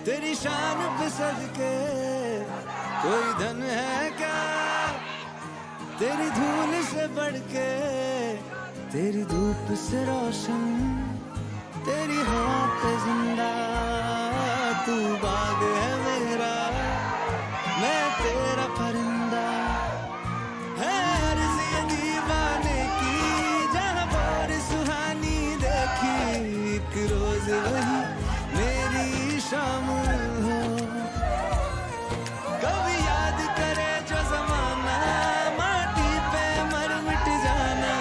तेरी शान पे सदके कोई धन है क्या, तेरी धूल से बढ़ के, तेरी धूप से रोशन, तेरी हवा पे जिंदा। तू बाग है मेरा, मैं तेरा परिंदा। है अर्ज़ ये दीवाने की, जहाँ बोर सुहानी देखी, एक रोज वही मेरी शाम हो। कभी याद करे जो ज़माना, माटी पे मर मिट जाना,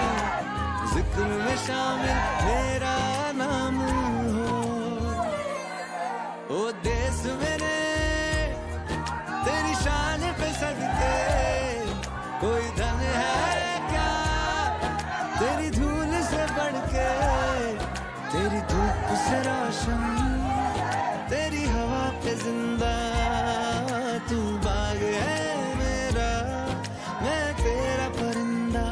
जिक्र में शामिल मेरा नाम हो। ओ देश मेरे तेरी शान पे सदके कोई धन है क्या, तेरी धूल से बढ़ के, तेरी धूप से रोशन, तेरी हवा पे जिंदा। तू बाग है मेरा, मैं तेरा परिंदा।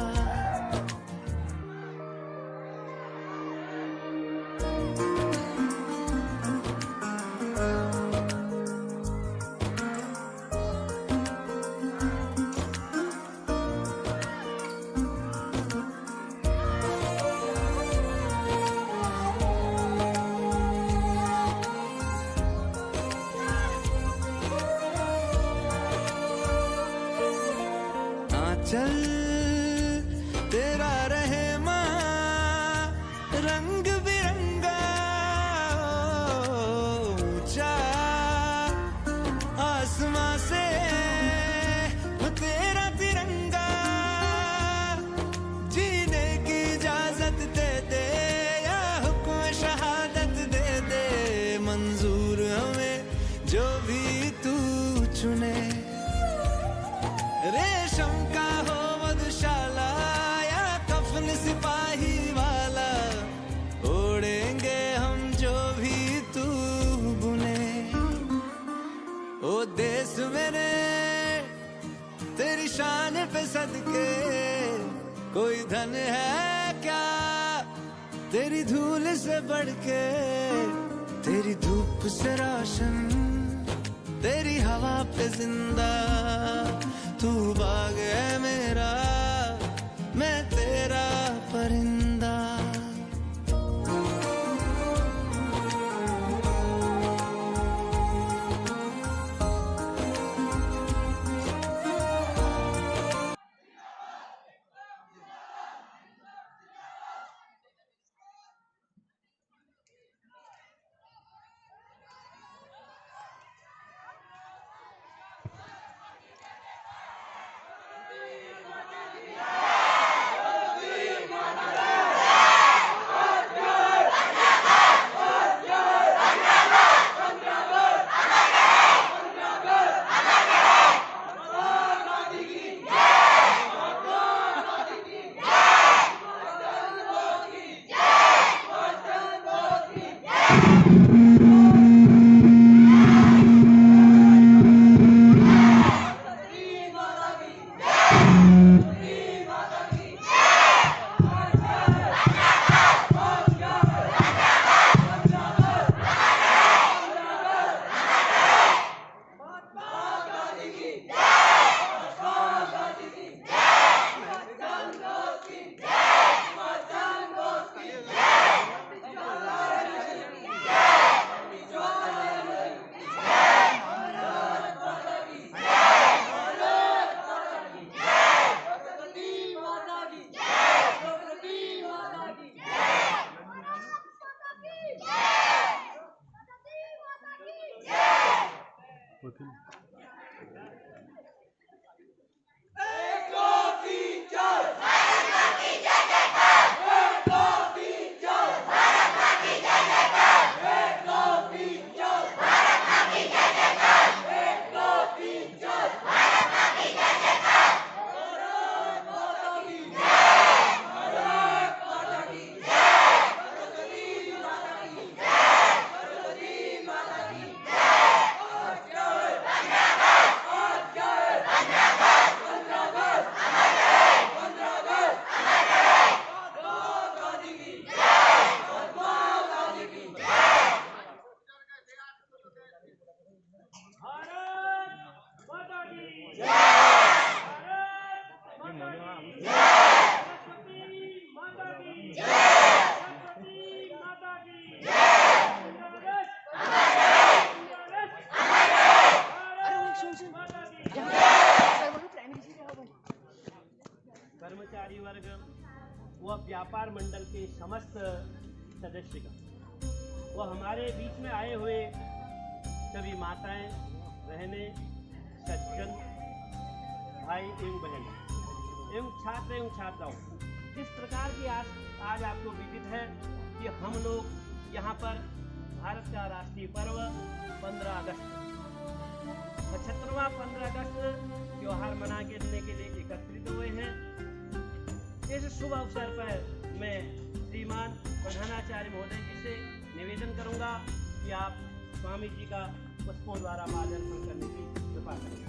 चल तेरा रहे माँ रंग बिरंगा, ऊंचा आसमां से तेरा तिरंगा। जीने की इजाजत दे दे या हुक्म शहादत दे दे, मंजूर हमें जो भी तू चुने। रेशम का हो मधुशाला या कफन सिपाही वाला, ओढ़ेंगे हम जो भी तू बुने। ओ देश मेरे तेरी शान पे सदके कोई धन है क्या, तेरी धूल से बढ़ के, तेरी धूप से रोशन, तेरी हवा पे जिंदा। तू बाग है मेरा, मैं तेरा परिंदा। व्यापार मंडल के समस्त सदस्यगण व हमारे बीच में आए हुए सभी माताएं, बहनें, सज्जन, भाई एवं बहन एवं छात्र एवं छात्राओं, जिस प्रकार की आज आपको विदित है कि हम लोग यहाँ पर भारत का राष्ट्रीय पर्व 15 अगस्त 75वां 15 अगस्त त्योहार मनाने के लिए एकत्रित हुए हैं। इस शुभ अवसर पर मैं श्रीमान प्रधानाचार्य महोदय जी से निवेदन करूंगा कि आप स्वामी जी का पुष्पों द्वारा मार्गदर्शन करने की कृपा करें।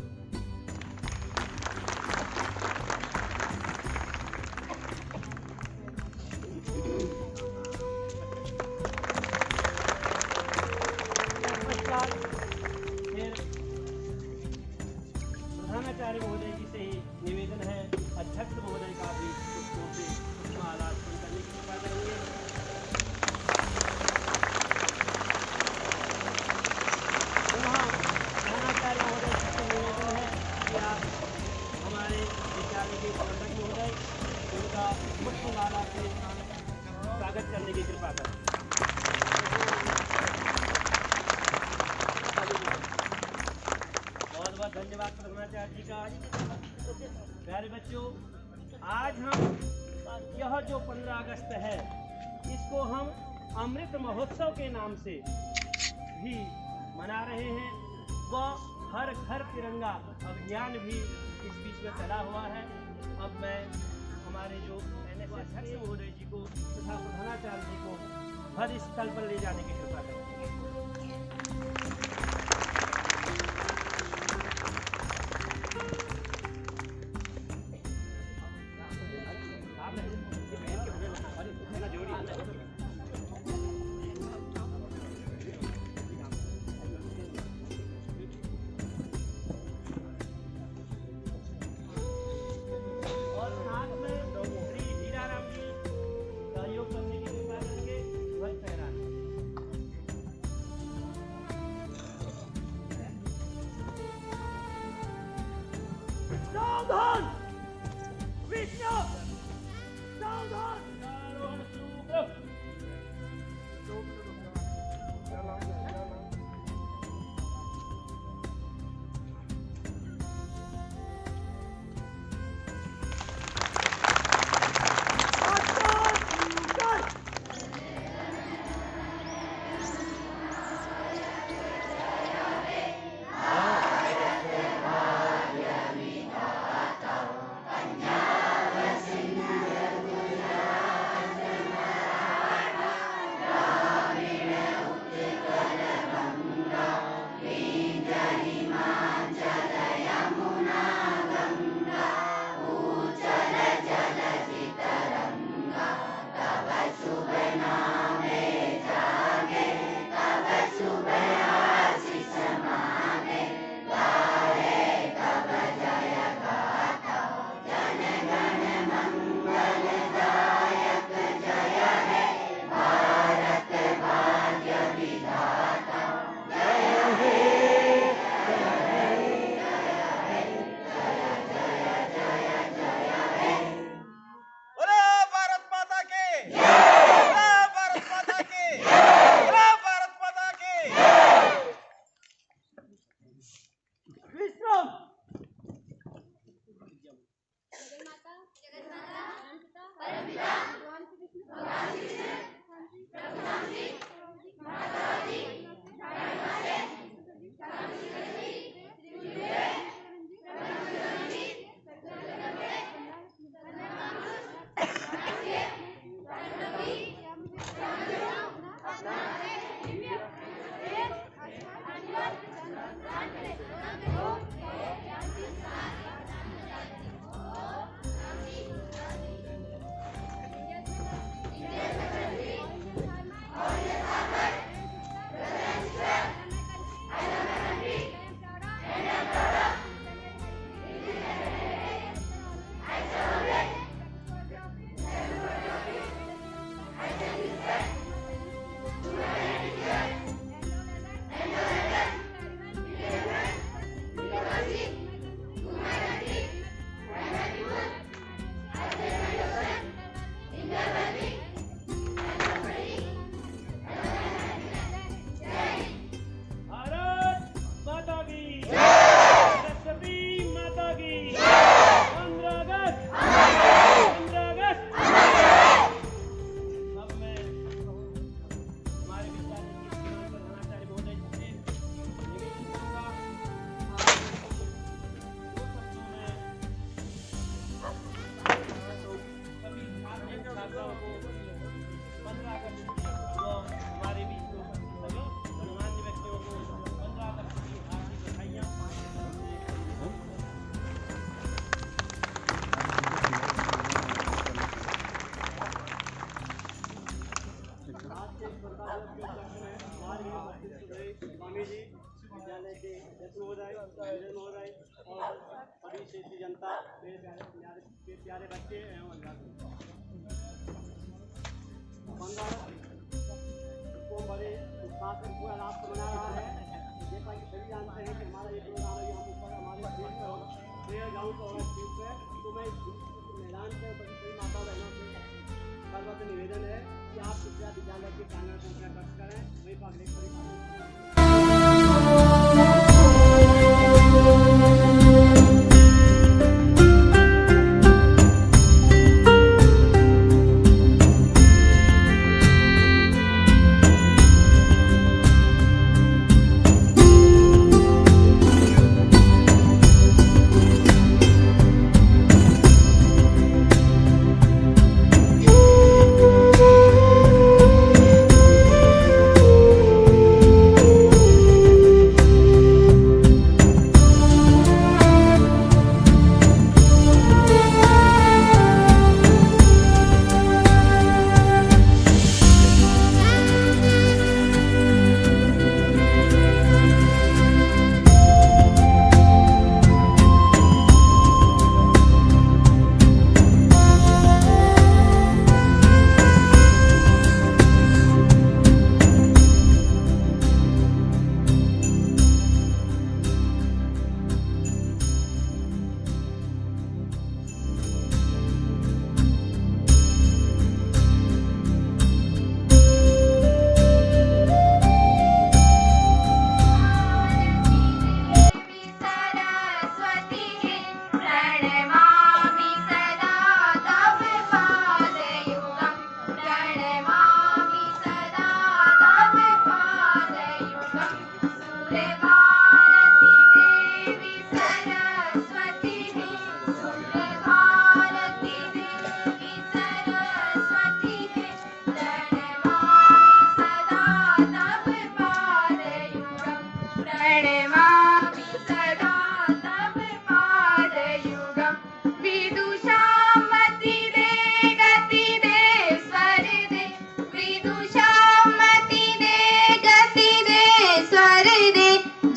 प्रधानाचार्य महोदय जी से ही निवेदन है, अध्यक्ष महोदय का भी पुष्पों से पुष्पमाला अर्पण करने की कृपा करेंगे। प्रधानाचार्य महोदय जी से निवेदन है कि आप हमारे विद्यालय के प्रबंधक महोदय उनका पुष्पमाला से स्वागत करने की कृपा करें। बहुत बहुत धन्यवाद प्रधानाचार्य जी का। प्यारे बच्चों, आज हम यह जो 15 अगस्त है इसको हम अमृत महोत्सव के नाम से भी मना रहे हैं व हर घर तिरंगा अभियान भी इस बीच में चला हुआ है। अब मैं हमारे जो NSS अध्यक्ष महोदय जी को तथा प्रधानाचार्य जी को हर स्थल पर ले जाने की कृपा करें। सावधान! विष्णु! सावधान! विद्यालय के अध्यक्ष महोदय, महोदय और सभी क्षेत्रीय जनता, मेरे प्यारे बच्चे एवं अभिभावक, इसको बड़े उत्साह से पूरा राष्ट्र मना रहा है। जैसा कि सभी जानते हैं कि हमारा ये प्रोग्राम है यहाँ ऊपर हमारे प्रेयर ग्राउंड पर स्कूल है, तो मैं मैदान पर सभी माता बहनों से सर्वत्र निवेदन है कि आप कृपया विद्यालय के प्रांगण को कष्ट करें, वही पर अगले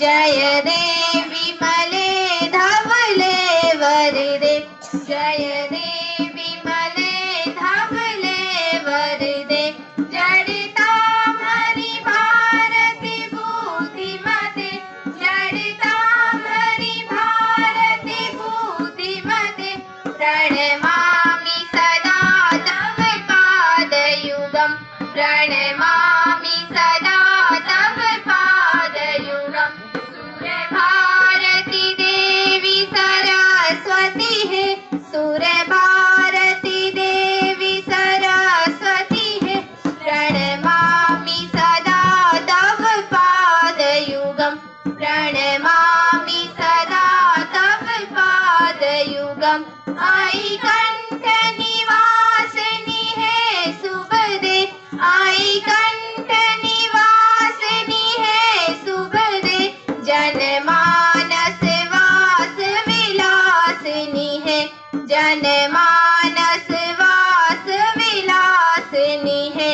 जय दे विमले धवले वरदे, जय दे विमले धवले वरदे, जड़ता हरि भारती बुद्धिमते, जड़ता हरि भारती बुद्धिमते, प्रणमामि सदा तव पादयुगं, प्रणमामि सदा तव पादयुगं। भारती देवी सरस्वती है, सुर भारती देवी सरस्वती है, प्रणमामि सदा तव पादयुगं, प्रणमामि सदा तव पादयुगं। आई कंठ निवासिनी है सुभदे, आई कंठ निवासिनी है सुभदे, जनमानस वास विलासिनी है, जनमानस वास विलासिनी है,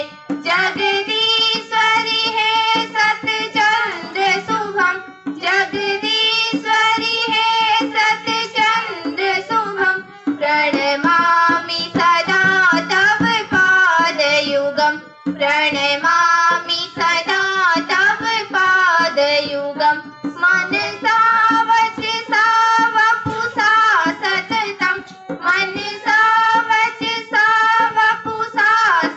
जगदीश्वरी है सतचंद्र शुभम, जगदीश्वरी है सतचंद्र शुभम, प्रणमामि सदा तव पादयुगं, प्रणमामि सदा तव पादयुगं। मनसा वचसा वपुषा सततं, मनसा वचसा वपुषा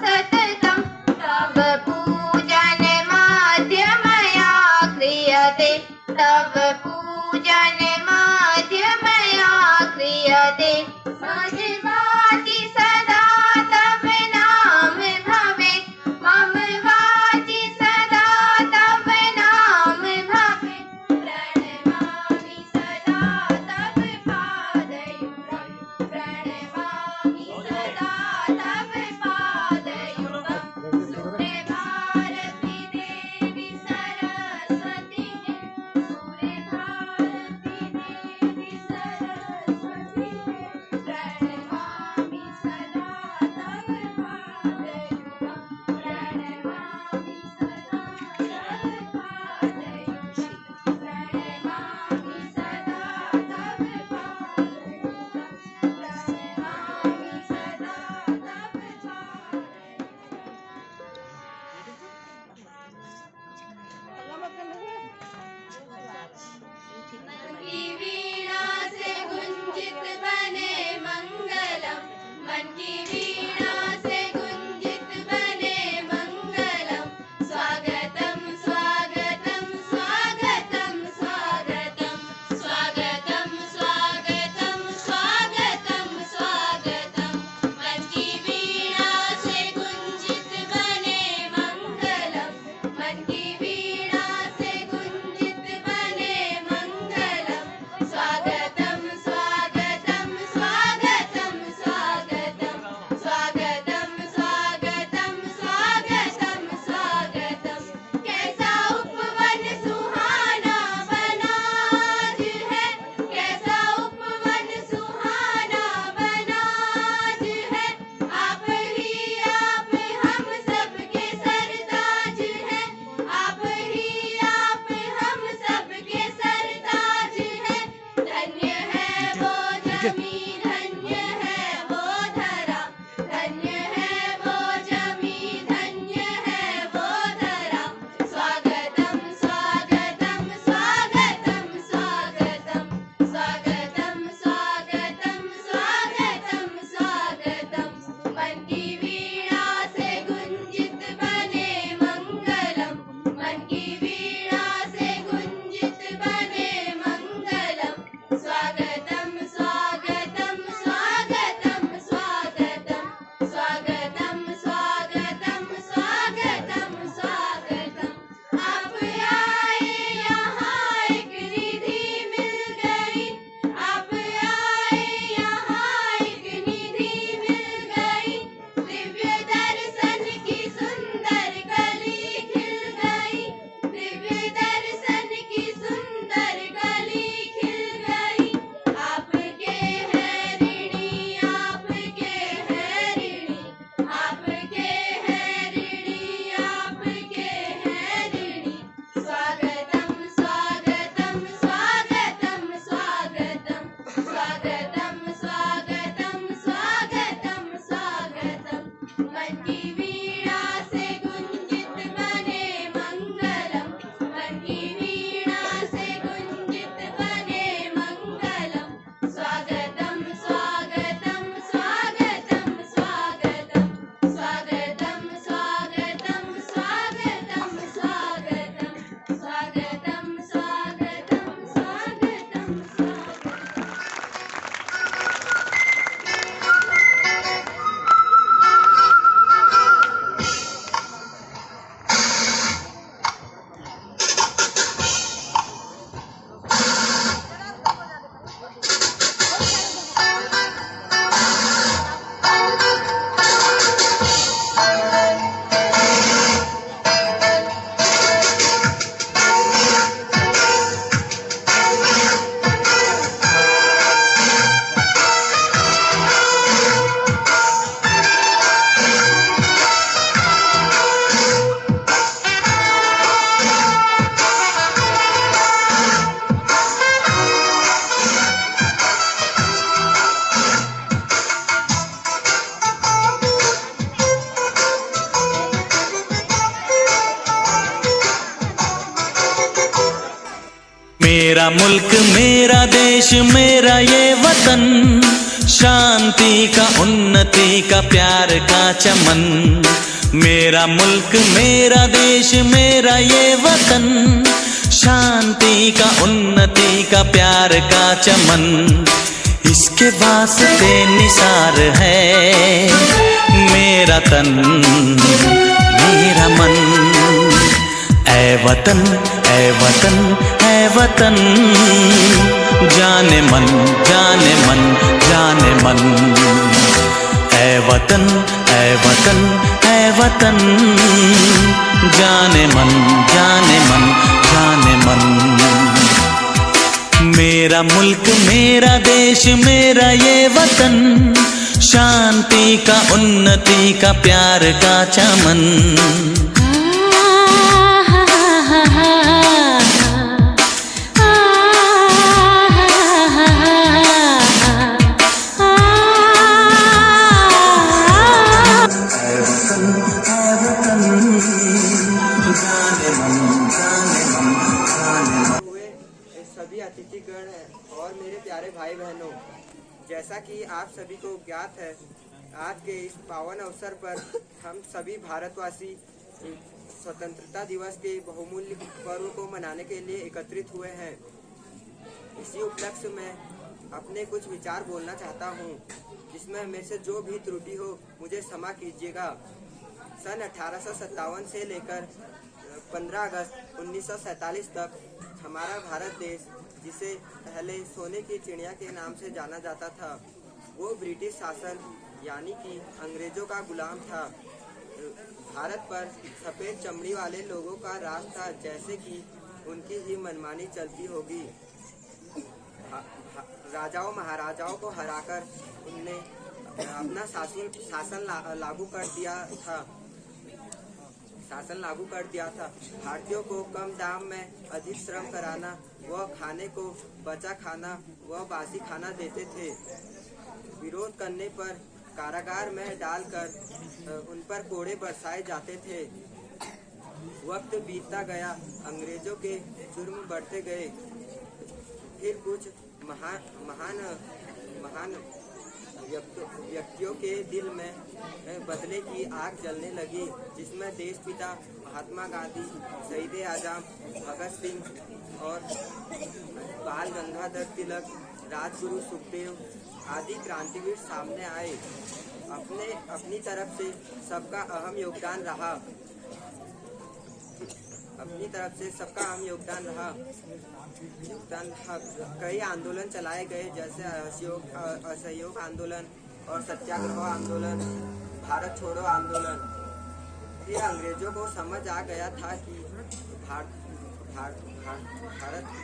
सततं, तव पूजन माध्यमया क्रियते, तव पूजन माध्यमया क्रियते, मम वाचि सदा तव नाम भवे, मम वाचि सदा तव नाम भवे, प्रणमामि सदा तव पादयुगं, प्रणमामि सदा तव पादयुगं। सुर भारती देवी सरस्वती है, सुर भारती देवी सरस्वती है, प्रणमामि मेरा मुल्क मेरा देश मेरा ये वतन, शांति का उन्नति का प्यार का चमन। मेरा मुल्क मेरा देश मेरा ये वतन, शांति का उन्नति का प्यार का चमन। इसके वास्ते निसार है मेरा तन मेरा मन। ऐ वतन ऐ वतन ऐ वतन, जाने मन जाने मन जाने मन। ऐ वतन ऐ वतन ऐ वतन, जाने मन जाने मन जाने मन। मेरा मुल्क मेरा देश मेरा ये वतन, शांति का उन्नति का प्यार का चमन। सभी अतिथिगण और मेरे प्यारे भाई बहनों, जैसा कि आप सभी को ज्ञात है, आज के इस पावन अवसर पर हम सभी भारतवासी स्वतंत्रता दिवस के बहुमूल्य पर्व को मनाने के लिए एकत्रित हुए हैं। इसी उपलक्ष्य में अपने कुछ विचार बोलना चाहता हूँ, जिसमें मेरे से जो भी त्रुटि हो मुझे क्षमा कीजिएगा। सन 1857 से लेकर 15 अगस्त 1947 तक हमारा भारत देश, जिसे पहले सोने की चिड़िया के नाम से जाना जाता था, वो ब्रिटिश शासन यानी कि अंग्रेजों का गुलाम था। भारत पर सफ़ेद चमड़ी वाले लोगों का राज था, जैसे कि उनकी ही मनमानी चलती होगी। राजाओं महाराजाओं को हराकर उनने अपना शासन लागू कर दिया था। भारतीयों को कम दाम में अधिक श्रम कराना, वह खाने को बचा खाना व बासी खाना देते थे। विरोध करने पर कारागार में डालकर उन पर कोड़े बरसाए जाते थे। वक्त बीतता गया, अंग्रेजों के जुर्म बढ़ते गए। फिर कुछ महान व्यक्तियों के दिल में बदले की आग जलने लगी, जिसमें देशपिता महात्मा गांधी, शहीद आजम भगत सिंह और बाल गंगाधर तिलक, राजगुरु सुखदेव आदि क्रांतिवीर सामने आए। अपनी तरफ से सबका अहम योगदान रहा। कई आंदोलन चलाए गए, जैसे असहयोग आंदोलन और सत्याग्रह आंदोलन, भारत छोड़ो आंदोलन। फिर अंग्रेजों को समझ आ गया था कि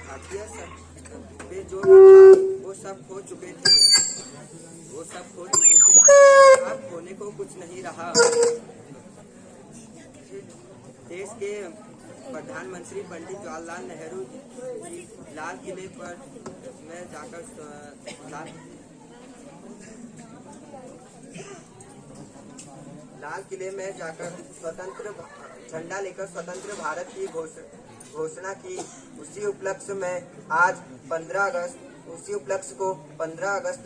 भारतीय पे जो था वो सब खो चुके थे। अब खोने को कुछ नहीं रहा। देश के प्रधानमंत्री पंडित जवाहरलाल नेहरू जी लाल किले पर में जाकर स्वतंत्र झंडा लेकर स्वतंत्र भारत की घोषणा की। उसी उपलक्ष्य में आज 15 अगस्त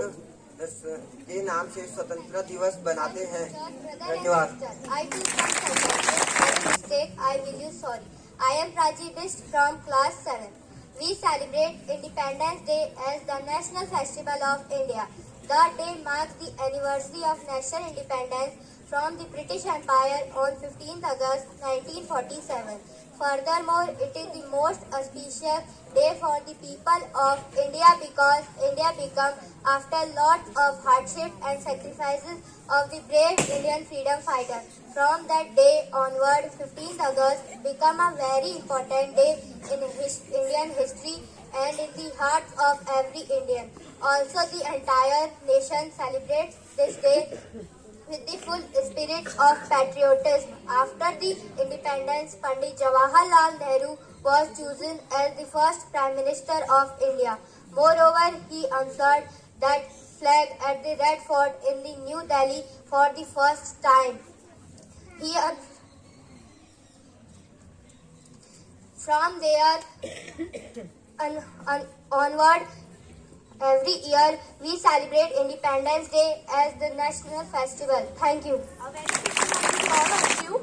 के नाम से स्वतंत्रता दिवस बनाते हैं। धन्यवाद। I am Prachi Bist from class 7. We celebrate Independence Day as the national festival of India. The day marks the anniversary of national independence from the British Empire on 15th August 1947. Furthermore, it is the most auspicious day for the people of India because India became, after lots of hardship and sacrifices of the brave Indian freedom fighters. From that day onward, 15th August became a very important day in Indian history and in the hearts of every Indian. Also, the entire nation celebrates this day with the full spirit of patriotism. After the independence, Pandit Jawaharlal Nehru was chosen as the first Prime Minister of India. Moreover, he unfurled that flag at the Red Fort in the New Delhi for the first time. From there, onward, every year we celebrate Independence Day as the national festival. Thank you. A very big good morning to all of you.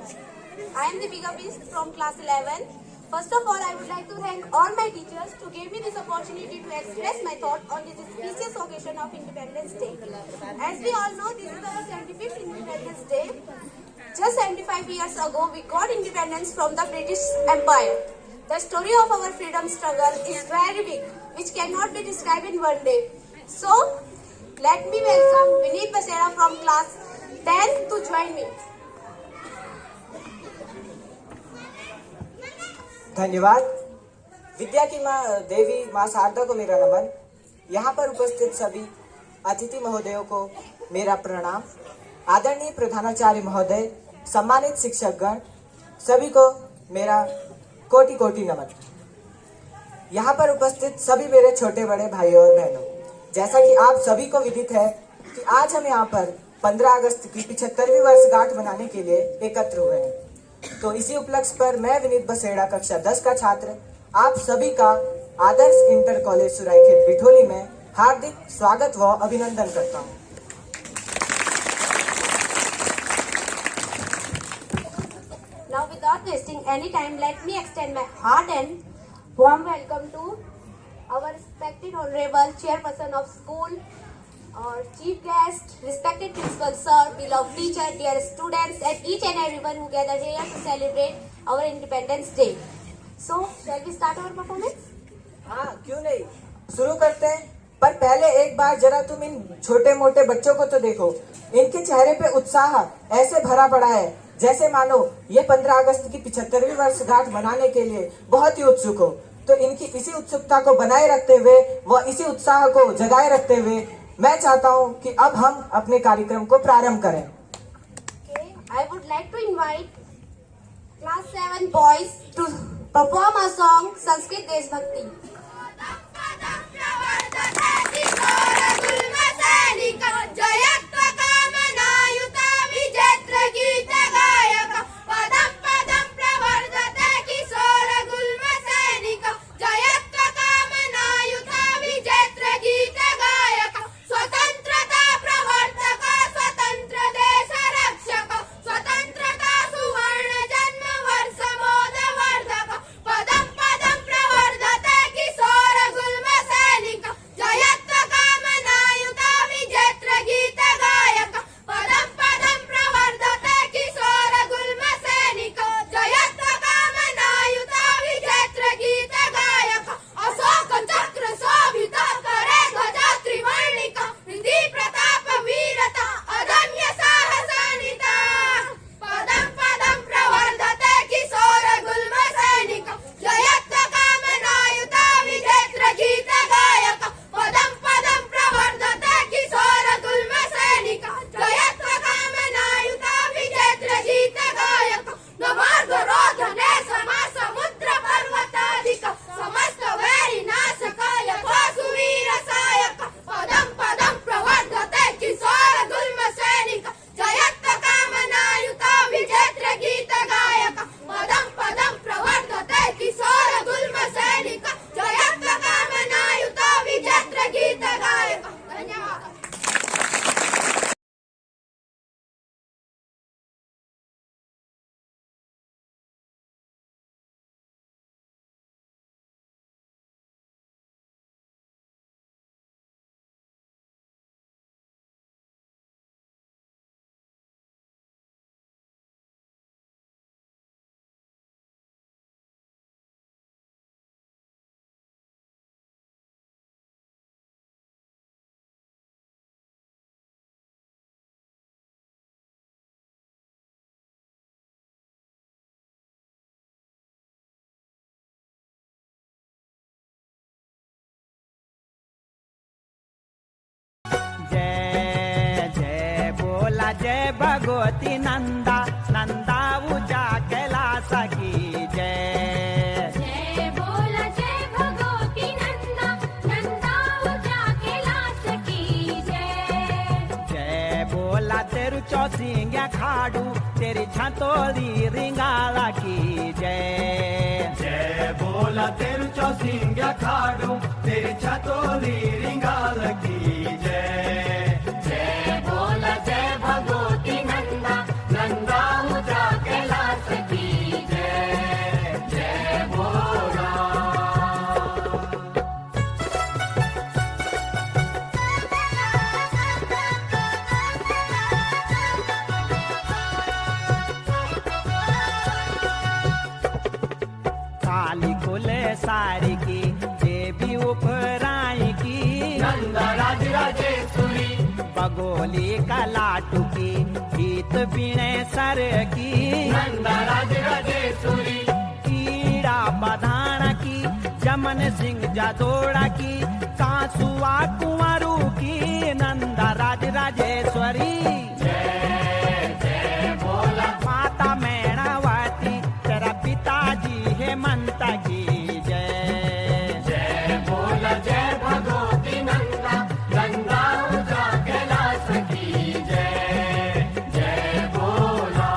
I am Deepika Beast from class 11. First of all, I would like to thank all my teachers to give me this opportunity to express my thought on this auspicious occasion of Independence Day. As we all know, this is our 75th Independence Day. Just 75 years ago, we got independence from the British Empire. The story of our freedom struggle is very big, which cannot be described in one day. So, let me welcome Vineet Basera from class 10 to join me. धन्यवाद। विद्या की माँ देवी माँ शारदा को मेरा नमन। यहाँ पर उपस्थित सभी अतिथि महोदयों को मेरा प्रणाम। आदरणीय प्रधानाचार्य महोदय, सम्मानित शिक्षकगण, सभी को मेरा कोटि कोटि नमन। यहाँ पर उपस्थित सभी मेरे छोटे बड़े भाइयों और बहनों, जैसा कि आप सभी को विदित है कि आज हम यहाँ पर 15 अगस्त की 75वीं वर्षगांठ मनाने के लिए एकत्र हुए हैं। तो इसी उपलक्ष्य पर मैं विनीत बसेड़ा कक्षा 10 का छात्र आप सभी का आदर्श इंटर कॉलेज सुराईखेत बिठोली में हार्दिक स्वागत व अभिनंदन करता हूँ। Now, without wasting any time, let me extend my heart and warm welcome to our respected honorable chairperson of school, our chief guest, respected principal sir, beloved teacher, dear students, and each and everyone who gathered here to celebrate our Independence Day. So, shall we start our performance? हाँ, क्यों नहीं, शुरू करते हैं। पर पहले एक बार जरा तुम इन छोटे मोटे बच्चों को तो देखो। इनके चेहरे पे उत्साह ऐसे भरा पड़ा है जैसे मानो ये 15 अगस्त की 75वीं वर्षगांठ मनाने के लिए बहुत ही उत्सुक हो। तो इनकी इसी उत्सुकता को बनाए रखते हुए व इसी उत्साह को जगाए रखते हुए मैं चाहता हूं कि अब हम अपने कार्यक्रम को प्रारंभ करें। Okay, I would like to invite class 7 boys to perform a song Sanskrit Deshbhakti. जय भगवती नंदा नंदा ऊंचा कैलाश की जय। जय बोला जय भगवती नंदा नंदा ऊंचा कैलाश की जय। जय बोला तेरू चौसिंगा खाड़ू तेरी छतोली रिंगाला की जय। जय बोला बोला तेरु चौसिंग्या खाड़ू तेरी छतोली रिंगाल की जय जय बोला जय भगवती नंदा नंदा ऊंचा कैलाश की जय जय बोला काली कुले सारी की देवी उपराई की नंदा राज राजेश्वरी बगोली कलाटू की गीत पीणे सर की नंदा राज राजेश्वरी कीड़ा बधाना की जमन सिंह जादोड़ा की कांसुआ कुंवरू की नंदा राज राजेश्वरी जय जय बोला माता मैणावती तेरा पिताजी हेमंत की जय जय बोला जय भगवती नंदा नंदा ऊंचा कैलाश की जय जय बोला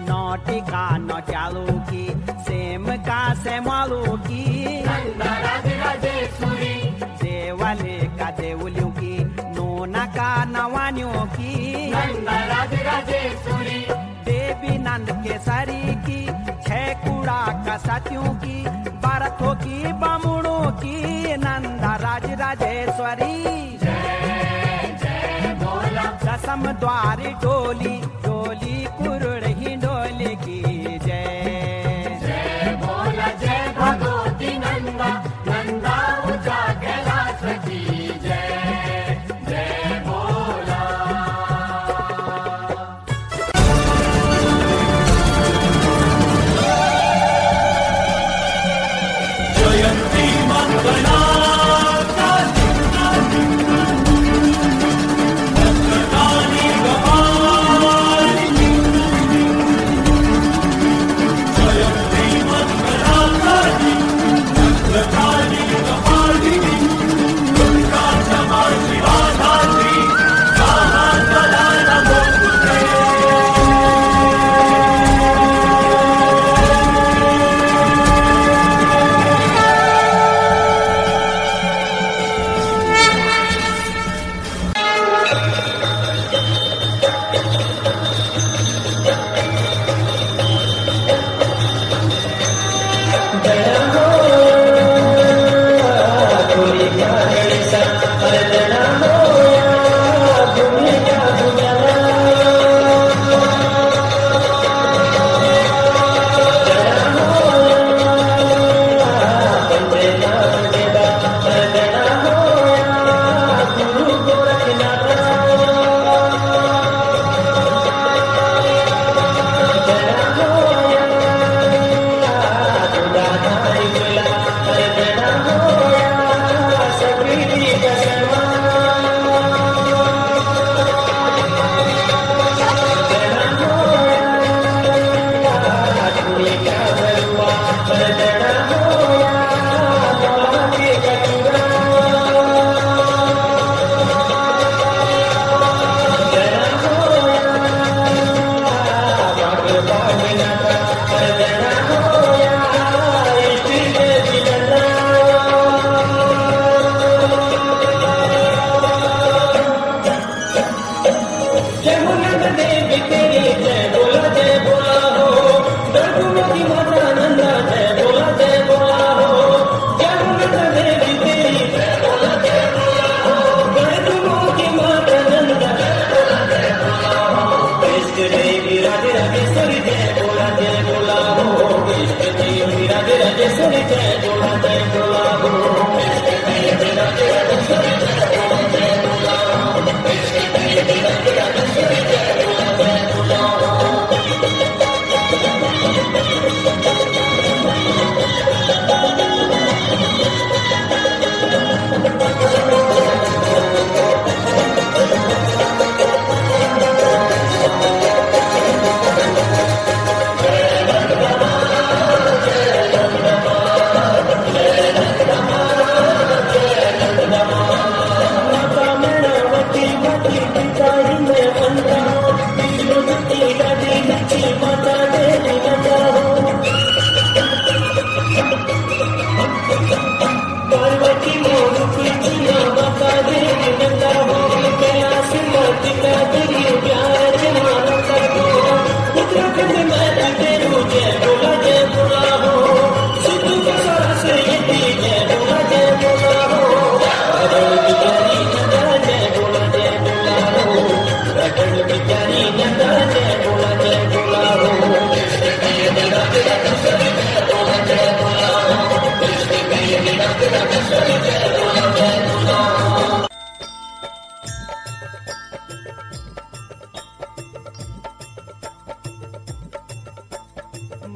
नौटिका नौचालू की सेम का सेमालू की नंदा राज राजेश्वरी देवले का देवलियों की नोना का नवानियों की नंदा राज राजेश्वरी देवी नंद केसरी की छह कुड़ा का सतियों की बारथों की बामुड़ों की नंदा राज राजेश्वरी जय जय बोला दसम द्वारी डोली डोली कुरुड़ ही डोली की जय जय बोला जय भगवती नंदा नंदा ऊंचा कैलाश की जय जय बोला जयंती मंगला काली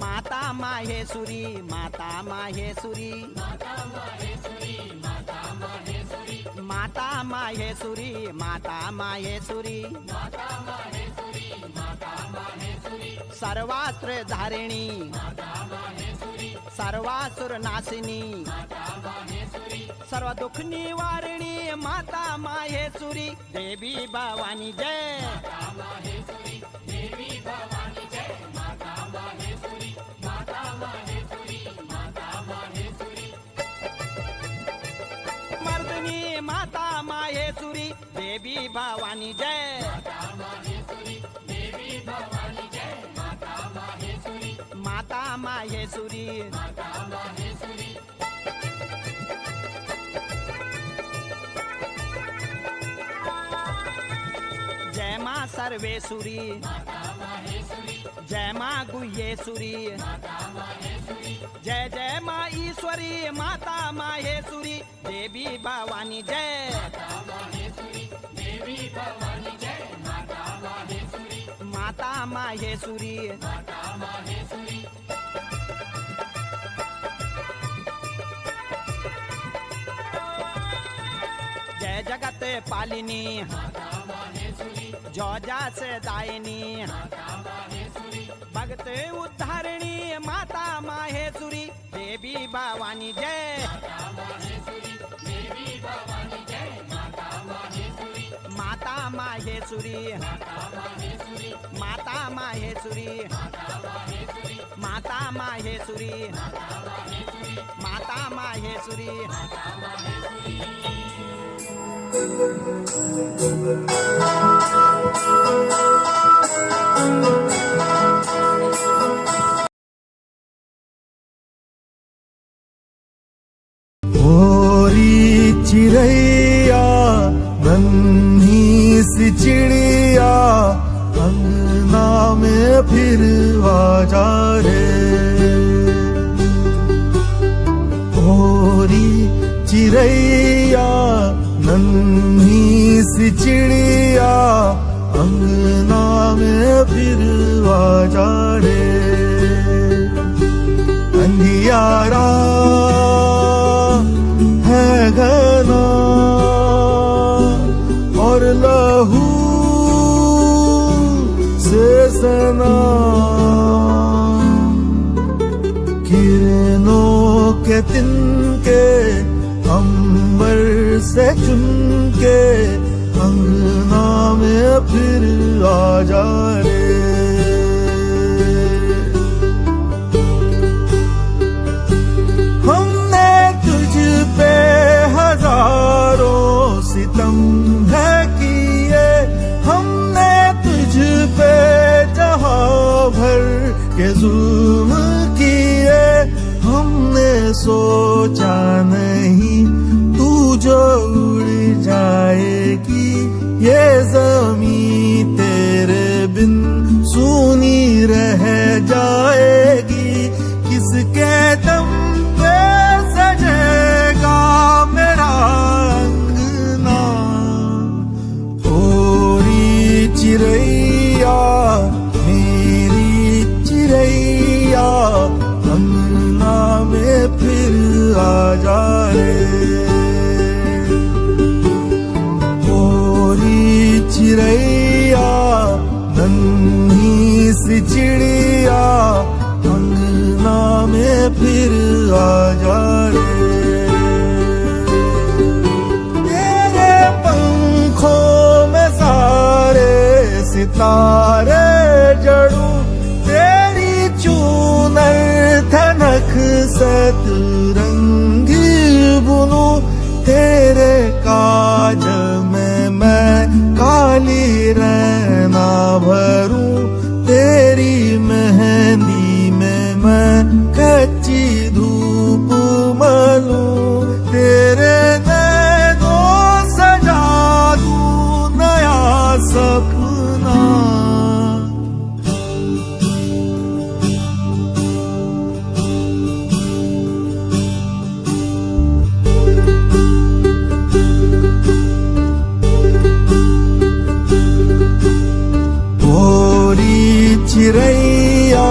माता माहेश्वरी माता माहेश्वरी माता माहेश्वरी माता माहेश्वरी सर्वास्त्र धारिणी सर्वासुर नाशिनी सर्व दुख निवारिणी माता माहेश्वरी देवी भवानी जय मर्दनी माता माहेश्वरी देवी भवानी जय माता माहेश्वरी जय माँ सर्वेश्वरी जय माँ गुह्येश्वरी जय जय माँ ईश्वरी माता माहेश्वरी देवी भवानी जय माता माहेश्वरी जय जगत पालिनी जौजा से दायिनी भगत उद्धारिणी माता माहेश्वरी देवी भवानी जय माता माहेश्वरी माता माहेश्वरी माता माहेश्वरी माता माहेश्वरी भोरी चिड़ैया नन्ही सी चिड़िया अंगना में फिर आजा रे भोरी चिड़ैया नन्ही सी चिड़िया अंगना में फिर आजा रे अंधियारा है घना और लहू से सना किरणों के तिनके अंबर से चुनके अंगना में फिर आजा रे हमने तुझ पे हजारों सितम है किए हमने तुझ पे जहां भर के जुल्म किए हमने सोचा नहीं तू जो उड़ जाएगी ये ज़मीं तेरे बिन सूनी रह जाएगी किसके दम पे सजेगा मेरा अंगना थोड़ी चिड़ैया मेरी चिड़ैया अंगना में फिर आजा रे थोड़ी चिड़ैया नन्ही सी चिड़िया अंगना में फिर आजा रे तेरे पंखों में सारे सितारे जड़ूं तेरी चूनर धनक सतरंगी बुनूं तेरे काजल में मैं काली रहना भरूं तेरी मेहंदी में मैं कच्ची धूप मलूं तेरे नैनों सजा दूं नया सपना चिड़ैया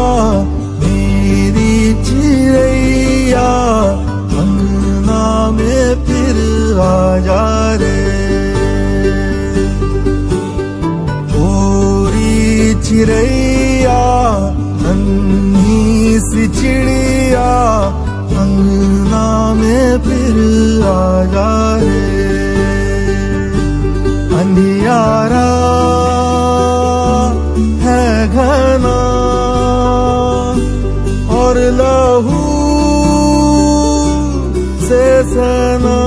मेरी चिड़ैया अंगना में फिर आ जा रे गोरी चिड़ैया नन्ही सी चिड़िया अंगना में फिर आ जा रे अंधियारा है घना और लहू से सना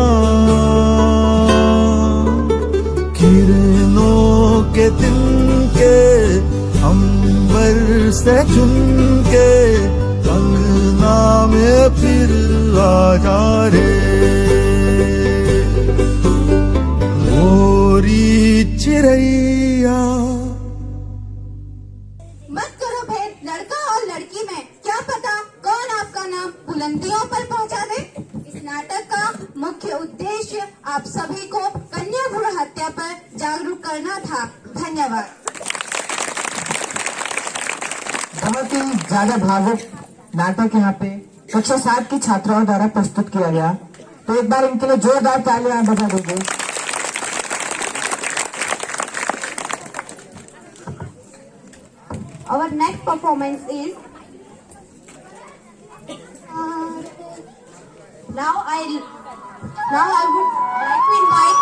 किरणों के तिनके अंबर से चुनके अंगना में फिर आ जा रे गोरी चिड़ैया। मत करो भेद लड़का और लड़की में, क्या पता कौन आपका नाम बुलंदियों पर पहुंचा दे। इस नाटक का मुख्य उद्देश्य आप सभी को कन्या भ्रूण हत्या पर जागरूक करना था। धन्यवाद। बहुत ही ज्यादा भावुक नाटक यहाँ पे कक्षा 7 की छात्राओं द्वारा प्रस्तुत किया गया, तो एक बार इनके लिए जोरदार तालियां बजा दीजिए। Our next performance is now I would like to invite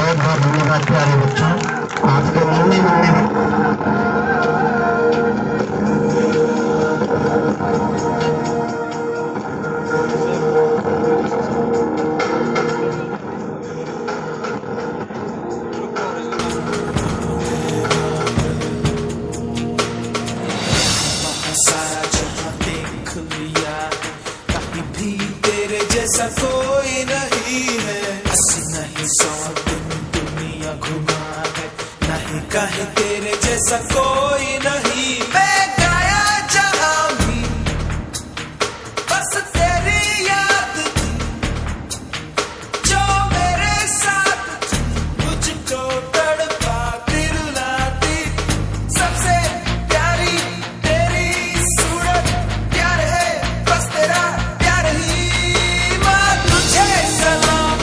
बहुत बहुत धन्यवाद प्यारे बच्चों, आपके नन्हे नन्हे सारा जहां देख लिया, कहीं भी तेरे जैसा कोई नहीं है। 80 नहीं 100 दिन दुनिया घुमा है, नहीं कहीं तेरे जैसा कोई नहीं। मैं गाया जहां भी बस तेरी याद थी, जो मेरे साथ थी, मुझको तड़पा दिलाती। सबसे प्यारी तेरी सूरत, प्यार है बस तेरा प्यार ही। माँ तुझे सलाम,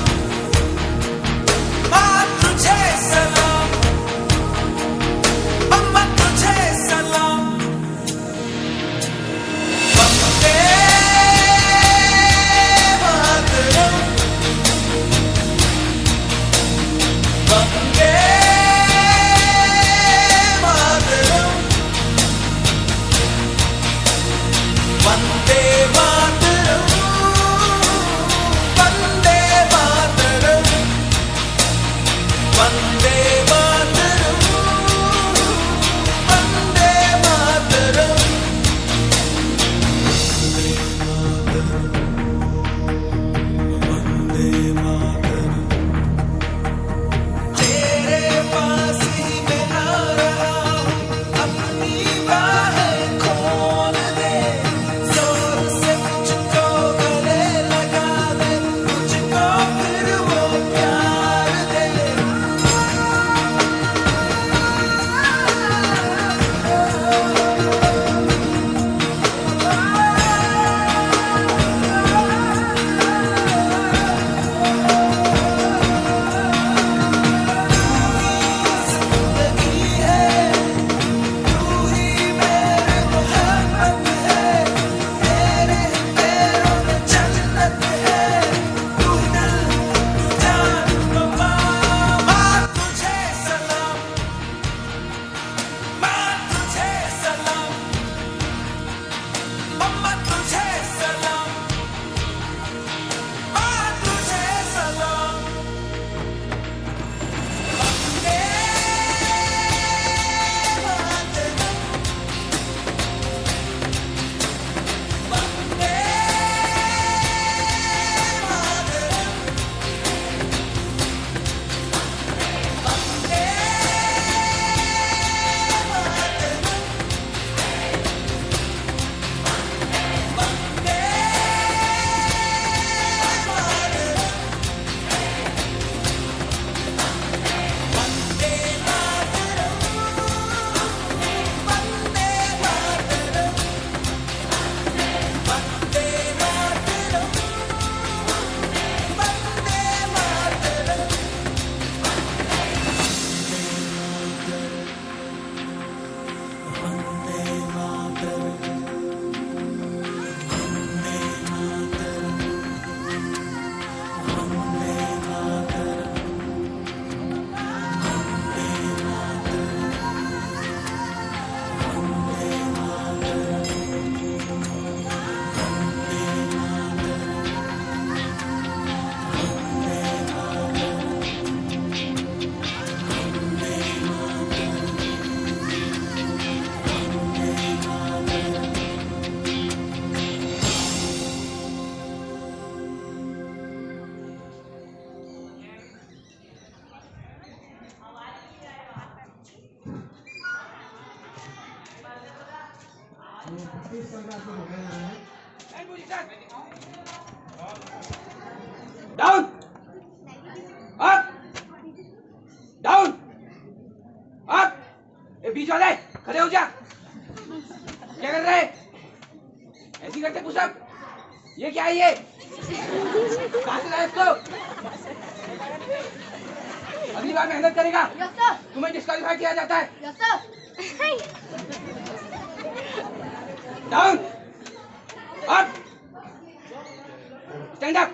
माँ तुझे सलाम, अम्मा तुझे सलाम। वंदे मातरम, वंदे मातरम, वंदे मातरम, वंदे मातरम, वंदे मातरम, वंदे मातरम। तेरे पास ही मैं आ रहा हूँ, अपनी बाहें खोल दे, जोर से मुझको गले लगा दे, मुझको फिर वो प्यार दे। जिंदगी है तू ही मेरी मोहब्बत है, तेरे पैरों में जन्नत है, तू दिल तू जान बाबा। माँ तुझे सलाम, माँ तुझे सलाम, अम्मा तुझे सलाम, माँ तुझे सलाम। वंदे मातरम, वंदे मातरम, वंदे डाउन, अप, डाउन, अप। ए बीच वाले खड़े हो जा। क्या कर रहे हैं? ऐसी करते पुशअप? ये क्या है ये? कहाँ से लाए इसको? अगली बार मेहनत करेगा तुम्हें डिस्क्वालीफाई किया जाता है। Down, up, stand up.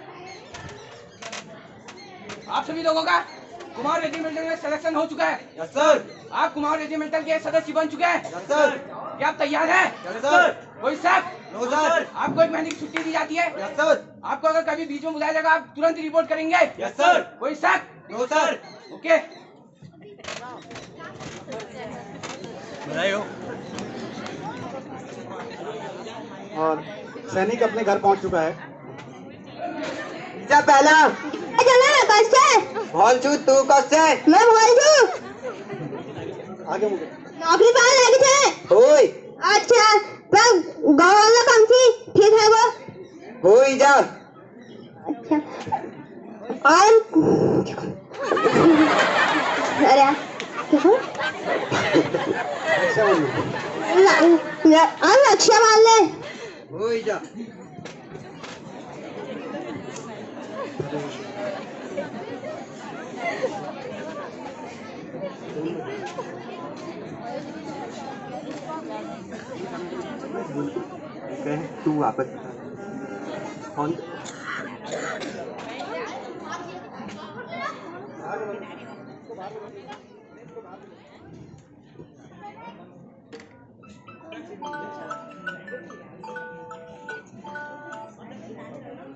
आप सभी लोगों का कुमार रेजिमेंटल में सिलेक्शन हो चुका है। Yes sir. आप कुमार रेजिमेंटल के सदस्य बन चुके हैं। Yes sir. क्या आप तैयार हैं? Yes sir. कोई शक? No sir. आपको 1 महीने की छुट्टी दी जाती है। Yes sir. आपको अगर कभी बीच में बुलाया जाएगा आप तुरंत रिपोर्ट करेंगे। Yes sir. कोई शक? No sir. ओके। बधाई हो। और सैनिक अपने घर पहुंच चुका है। जा पहला चला कैसे भोल छू तू कैसे मैं बोल दू आगे मुझे नौकरी पाने लगी थे। होई अच्छा पर गाँव वाला कम थी ठीक है वो होई जा। अच्छा और अरे लक्ष्य मान ले होई जा। तू वापस phone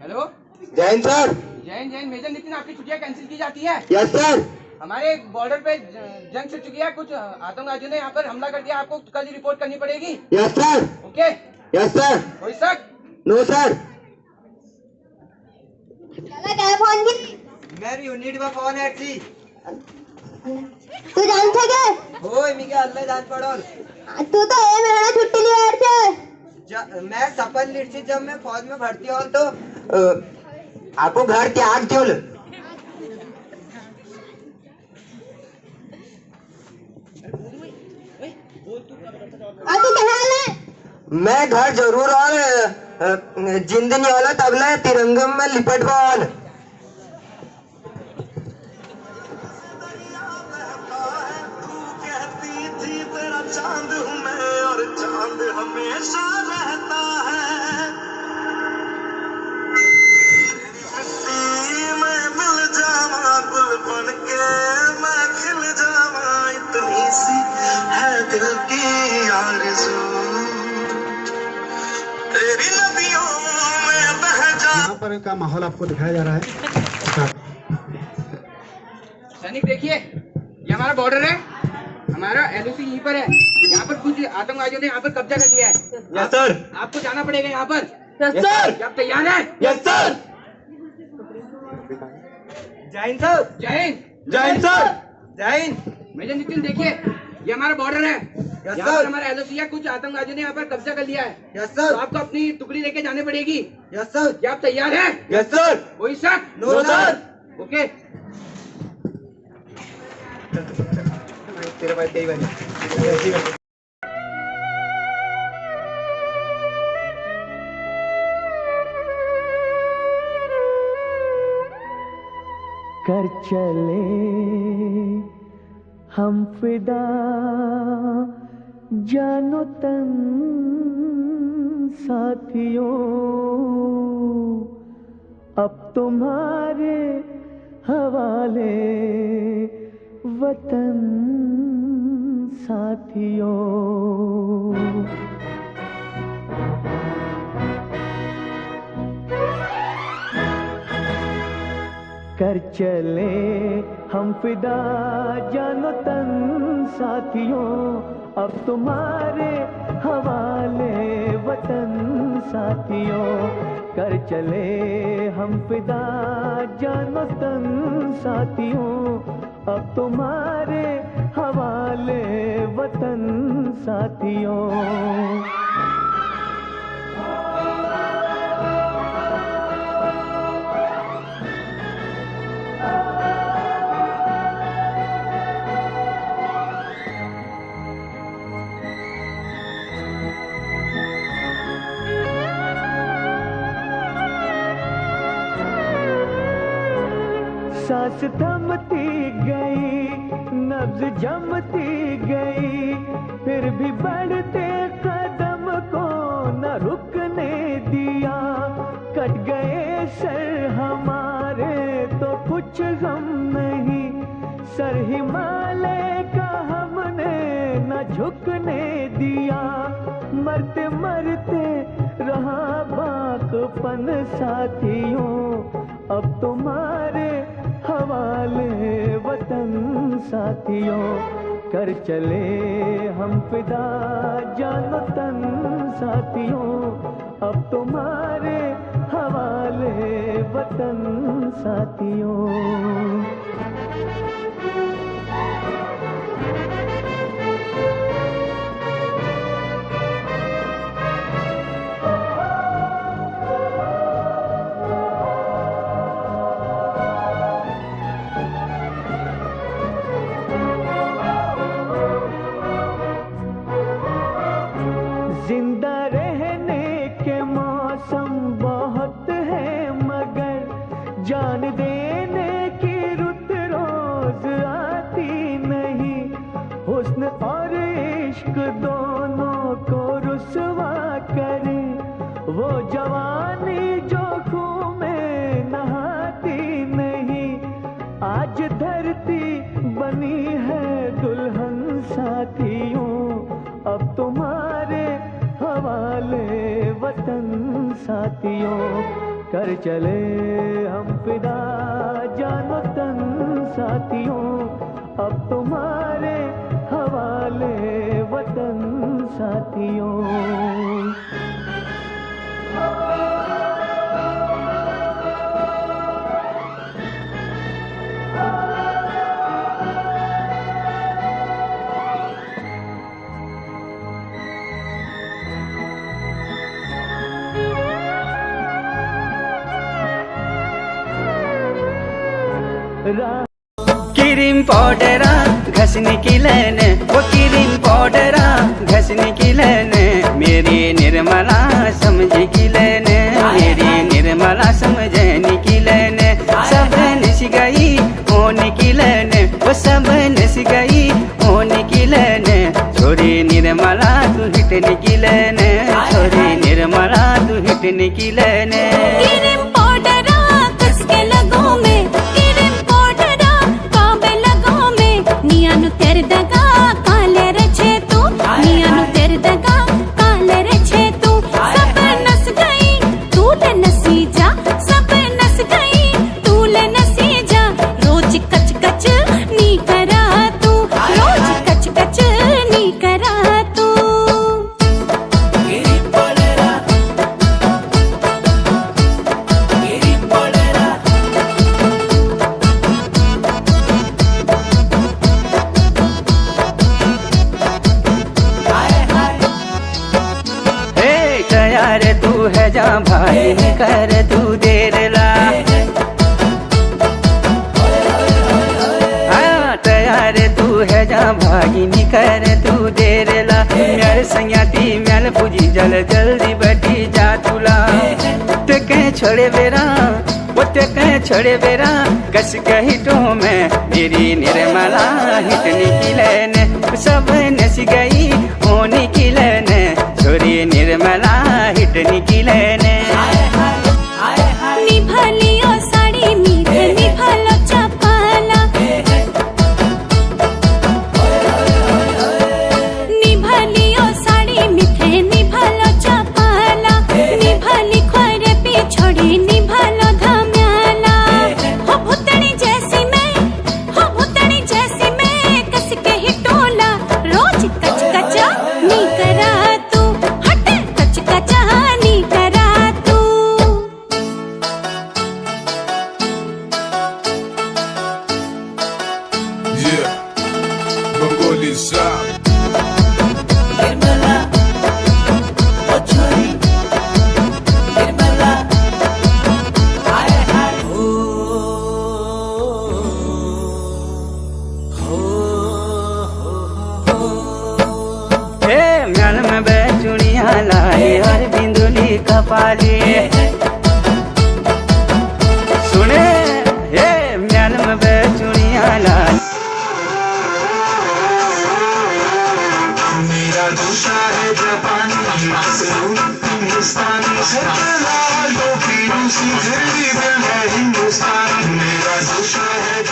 hello Jain sir. Jain major Nitin, आपकी छुट्टियां कैंसिल की जाती है। Yes sir. हमारे बॉर्डर पे जंग छिड़ चुकी है, कुछ आतंकवादियों ने यहाँ पर हमला कर दिया, आपको कल ही रिपोर्ट करनी पड़ेगी। Yes sir. Okay. Yes sir. कोई शक? No sir. क्या फोन की मेरी यूनिट में फोन है सी तू जानते के होय मी क्या अल्लाह जान पड़ोल। तू तो ए मेरा छुट्टी लिया थे। मैं सपन लीड से जब मैं फौज में भर्ती हो तो आपको घर त्याग दियो। तू कहाँ है? मैं घर जरूर और जिंद नहीं वाला तबला तिरंगम में लिपट वाल। चांद हूँ मैं और चांद हमेशा रहता है। मिट्टी में मिल जावा गुल बन के मैं खिल जावा, इतनी सी है दिल की आरज़ू, तेरी नदियों में बह जा। यहाँ पर का माहौल आपको दिखाया जा रहा है। सैनिक देखिए, ये हमारा बॉर्डर है, हमारा एलओसी यहीं पर है। यहाँ पर कुछ आतंकवादियों ने यहाँ पर कब्जा कर लिया है। Yes sir. आपको जाना पड़ेगा यहाँ पर। Yes sir. क्या आप तैयार हैं? Yes sir. Jain sir. Jain. Jain sir. Jain. Major Nitin देखिए, ये हमारा बॉर्डर है, यहाँ पर हमारा एलओसी है, कुछ आतंकवादियों ने यहाँ पर कब्जा कर लिया है। Yes sir. तो आपको अपनी टुकड़ी लेके जाने पड़ेगी। Yes sir. क्या आप तैयार हैं? Yes sir. कोई शक? No sir. ओके। तेरे पास कई बार कर चले हम फिदा जानो तन साथियों, अब तुम्हारे हवाले वतन साथियों। कर चले हम फिदा जानो तन साथियों, अब तुम्हारे हवाले वतन साथियों। कर चले हम फिदा जानो तन साथियों, अब तुम्हारे हवाले वतन साथियों। सांस थमती गई, नब्ज जमती गई, फिर भी बढ़ते कदम को न रुकने दिया। कट गए सर हमारे तो कुछ गम नहीं, सर हिमालय का हमने न झुकने दिया, मरते मरते रहा बाकपन साथियों, अब तुम्हारे हवाले वतन साथियों, कर चले हम फिदा जान तन साथियों, अब तुम्हारे हवाले वतन साथियों। जिंदा रहने के मौसम बहुत है, मगर जान देने की रुत रोज आती नहीं। हुस्न और इश्क दोनों को रुसवा करे, वो जवानी जो खून में नहाती नहीं। आज धरती बनी है दुल्हन साथियों, अब तुम्हारे हवाले वतन साथियों, कर चले हम फिदा जानो तन साथियों, अब तुम्हारे हवाले वतन साथियों। क्रीम पाउडरा घसने की लेने, वो क्रीम पाउडरा घसने की लेने, मेरी निर्मला समझ की लेने, मेरी निर्मला समझने की लेने। सब नस गई होने की लेने, वो सब नस गई होने की लेने, छोरी निर्मला तू हिटने की लेने, छोरी निर्मला तू हिटने की लेने। क्रीम पाउडरा कस के लगों में, नियानु तेरे दगा काले रचे तू, नियानु तेरे दगा काले रचे तू। सब नस गई तू ले नसी जा, सब नस गई तू ले नसी जा। रोज कच कच नी करा तू, रोज कच कच नी करा तू। तू है जा भाई कर तू देर ला, हाँ तैयार तू है जा भाई कर तू देर ला। मेरे संगाती मेल पूजी जल जल्दी बैठी जा तुला, ते कहीं छोड़े बेरा वो ते कहीं छोड़े बेरा, कस कही तो मैं मेरी निर्मला हिटने की लेने, सब नस गई होने की लेने, छोरी निर्मला हिटने की लेने। निभालियो साड़ी मीठे निभालो चपाला, निभालियो साड़ी मीठे निभालो चपाला, निभाली खोरे पी छोड़ी निभालो धम्याला। हो भूतनी जैसी मैं, हो भूतनी जैसी मैं, कस के ही टोला रोज कच कचा नी करा तू, हट कच कचा नी करा तू। Yeah, Bengali sound. म्याल में बेचुनिया लाई हर बिंदुली कपाली, सुने हे म्याल में बेचुनिया लाई। मेरा दूसरा है जापानी, हिंदुस्तानी है, टोपी रूसी, फिर भी दिल है हिंदुस्तानी। मेरा दूसरा है